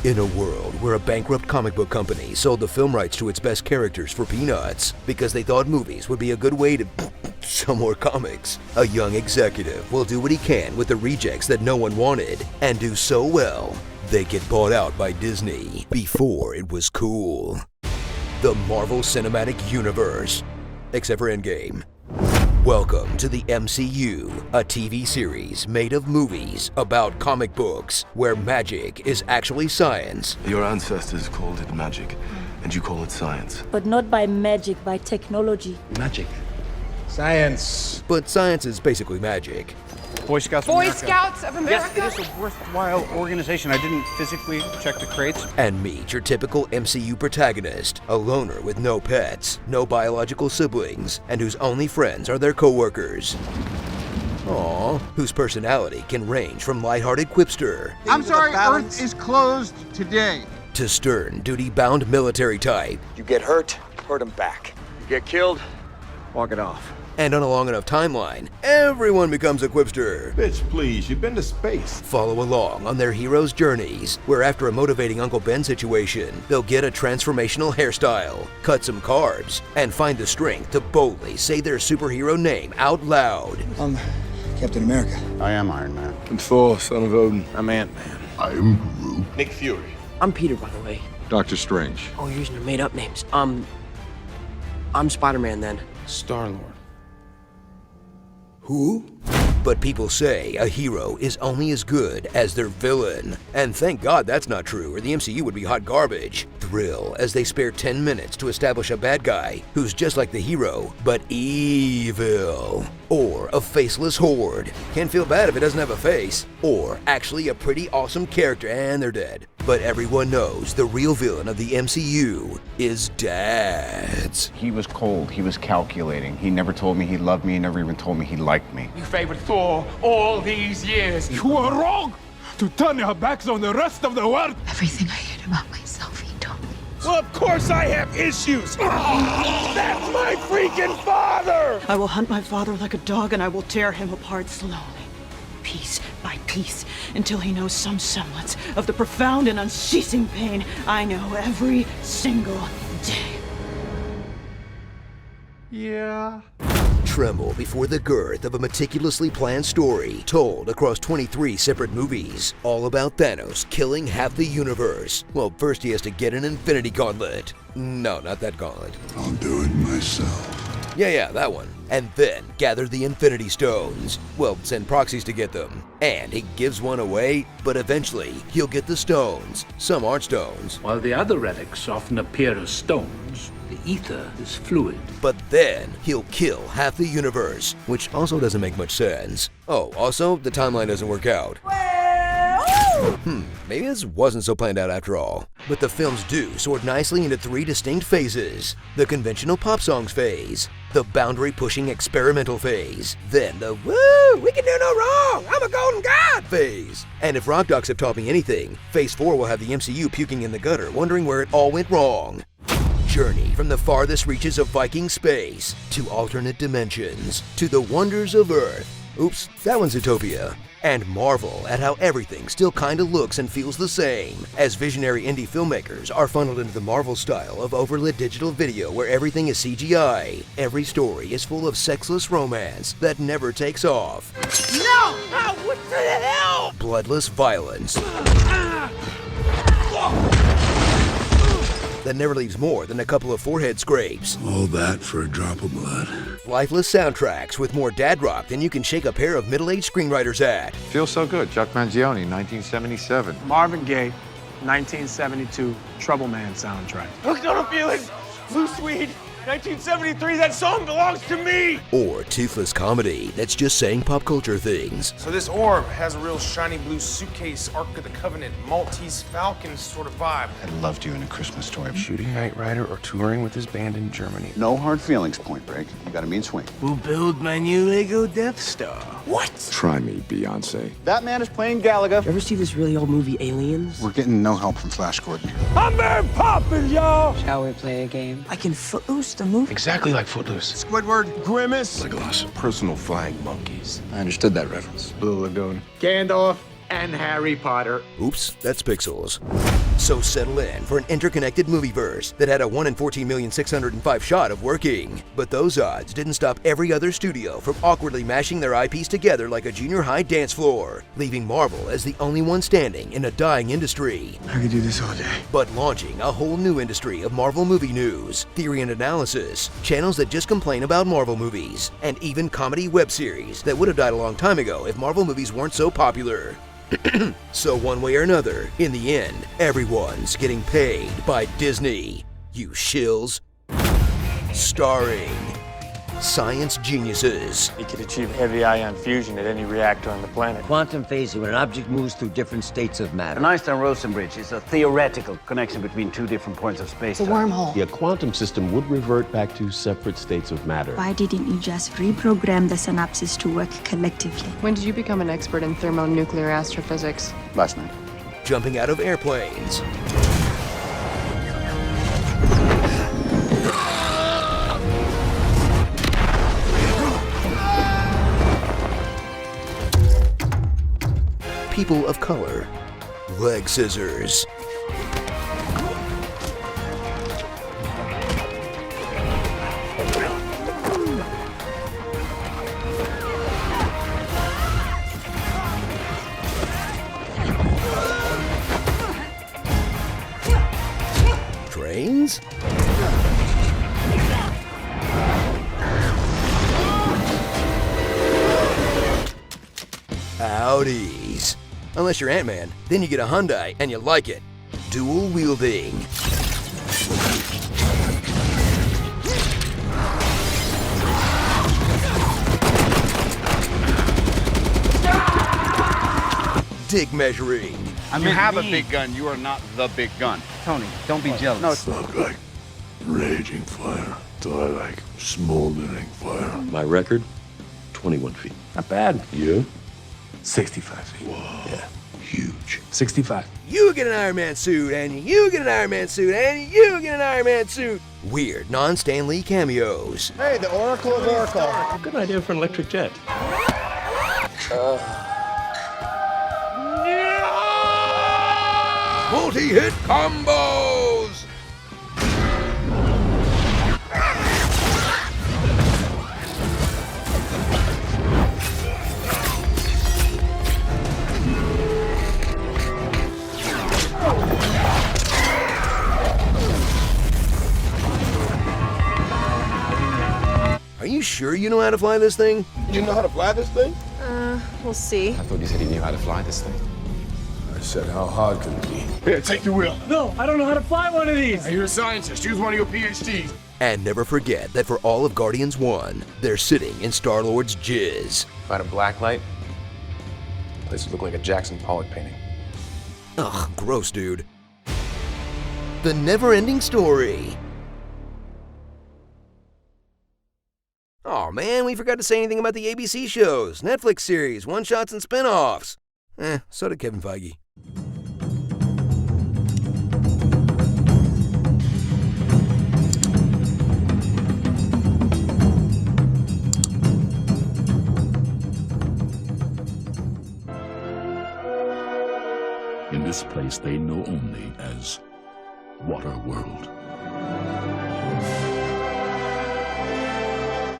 In a world where a bankrupt comic book company sold the film rights to its best characters for peanuts because they thought movies would be a good way to sell more comics, a young executive will do what he can with the rejects that no one wanted and do so well, they get bought out by Disney before it was cool. The Marvel Cinematic Universe, except for Endgame. Welcome to the MCU, a TV series made of movies about comic books, where magic is actually science. Your ancestors called it magic, and you call it science. But not by magic, by technology. Magic. Science. But science is basically magic. Boy Scouts of Boy America. Scouts of America? Yes, it is a worthwhile organization. I didn't physically check the crates. And meet your typical MCU protagonist, a loner with no pets, no biological siblings, and whose only friends are their co-workers. Aww, whose personality can range from lighthearted quipster. I'm sorry, Earth is closed today. To stern, duty-bound military type. You get hurt, hurt him back. You get killed, Walk it off. And on a long enough timeline, everyone becomes a quipster. Bitch, please, you've been to space. Follow along on their heroes' journeys, where after a motivating Uncle Ben situation, they'll get a transformational hairstyle, cut some carbs, and find the strength to boldly say their superhero name out loud. I'm Captain America. I am Iron Man. I'm Thor, son of Odin. I'm Ant-Man. I'm Groot. Nick Fury. I'm Peter, by the way. Doctor Strange. Oh, you're using your made-up names. I'm Spider-Man, then. Star-Lord. Who? But people say a hero is only as good as their villain. And thank God that's not true, or the MCU would be hot garbage. Thrill as they spare 10 minutes to establish a bad guy who's just like the hero, but evil. Or a faceless horde. Can't feel bad if it doesn't have a face. Or actually a pretty awesome character and they're dead. But everyone knows the real villain of the MCU is dads. He was cold, he was calculating. He never told me he loved me, he never even told me he liked me. You favored Thor all these years. You were wrong to turn your backs on the rest of the world. Everything I heard about myself, he told me. Well, of course I have issues. That's my freaking father! I will hunt my father like a dog and I will tear him apart slowly, piece by piece, until he knows some semblance of the profound and unceasing pain I know every single day. Yeah. Tremble before the girth of a meticulously planned story told across 23 separate movies, all about Thanos killing half the universe. Well, first he has to get an Infinity Gauntlet. No, not that gauntlet. I'll do it myself. Yeah, that one. And then gather the Infinity Stones. Well, send proxies to get them. And he gives one away, but eventually he'll get the stones. Some aren't stones. While the other relics often appear as stones, the ether is fluid. But then he'll kill half the universe, which also doesn't make much sense. Oh, also, the timeline doesn't work out. Maybe this wasn't so planned out after all. But the films do sort nicely into 3 distinct phases. The conventional pop songs phase, the boundary-pushing experimental phase, then the woo, we can do no wrong, I'm a golden god phase. And if Rock Docs have taught me anything, phase 4 will have the MCU puking in the gutter, wondering where it all went wrong. Journey from the farthest reaches of Viking space, to alternate dimensions, to the wonders of Earth. Oops, that one's Utopia. And marvel at how everything still kinda looks and feels the same, as visionary indie filmmakers are funneled into the Marvel style of overlit digital video where everything is CGI. Every story is full of sexless romance that never takes off. No! Oh, what the hell? Bloodless violence that never leaves more than a couple of forehead scrapes. All that for a drop of blood. Lifeless soundtracks with more dad rock than you can shake a pair of middle-aged screenwriters at. Feels so good. Chuck Mangione, 1977. Marvin Gaye, 1972 Trouble Man soundtrack. Hooked on a feeling. Blue Swede, 1973, that song belongs to me. Or toothless comedy that's just saying pop culture things. So this orb has a real shiny blue suitcase, Ark of the Covenant, Maltese Falcon sort of vibe. I loved you in A Christmas Story. Shooting Knight Rider or touring with his band in Germany. No hard feelings, Point Break. You got a mean swing. We'll build my new Lego Death Star. What? Try me, Beyonce. That man is playing Gallagher. You ever see this really old movie, Aliens? We're getting no help from Flash Gordon. I'm very poppin', y'all. Shall we play a game? I can footloose the movie. Exactly like Footloose. Squidward. Grimace. Legolas, personal flying monkeys. I understood that reference. Blue Lagoon. Gandalf and Harry Potter. Oops, that's Pixels. So settle in for an interconnected movieverse that had a 1 in 14,605,000 shot of working. But those odds didn't stop every other studio from awkwardly mashing their IPs together like a junior high dance floor, leaving Marvel as the only one standing in a dying industry. I could do this all day. But launching a whole new industry of Marvel movie news, theory and analysis, channels that just complain about Marvel movies, and even comedy web series that would have died a long time ago if Marvel movies weren't so popular. So one way or another, in the end, everyone's getting paid by Disney. You shills. Starring science geniuses. It could achieve heavy ion fusion at any reactor on the planet. Quantum phase is when an object moves through different states of matter. An Einstein-Rosen bridge is a theoretical connection between two different points of space. It's a wormhole. A quantum system would revert back to separate states of matter. Why didn't you just reprogram the synapses to work collectively? When did you become an expert in thermonuclear astrophysics? Last night. Jumping out of airplanes. People of color. Leg scissors. Trains? Audis. Unless you're Ant-Man, then you get a Hyundai and you like it. Dual wielding. Dick measuring. You have a big gun, you are not the big gun. Tony, don't be jealous. No, It's not like raging fire, so I like smoldering fire. My record, 21 feet. Not bad. You? 65 feet. Whoa. Yeah, huge. 65. You get an Iron Man suit, and you get an Iron Man suit, and you get an Iron Man suit. Weird non-Stan Lee cameos. Hey, the Oracle of Oracle. Good idea for an electric jet. Multi-hit combos! Are you sure you know how to fly this thing? You know how to fly this thing? We'll see. I thought you said he knew how to fly this thing. I said, how hard can it be? Here, take the wheel. No, I don't know how to fly one of these. You're a scientist. Use one of your PhDs. And never forget that for all of Guardians 1, they're sitting in Star-Lord's jizz. If I had a black light, the place would look like a Jackson Pollock painting. Ugh, gross, dude. The never-ending story. Oh man, we forgot to say anything about the ABC shows, Netflix series, one-shots, and spin-offs. So did Kevin Feige. In this place they know only as Water World.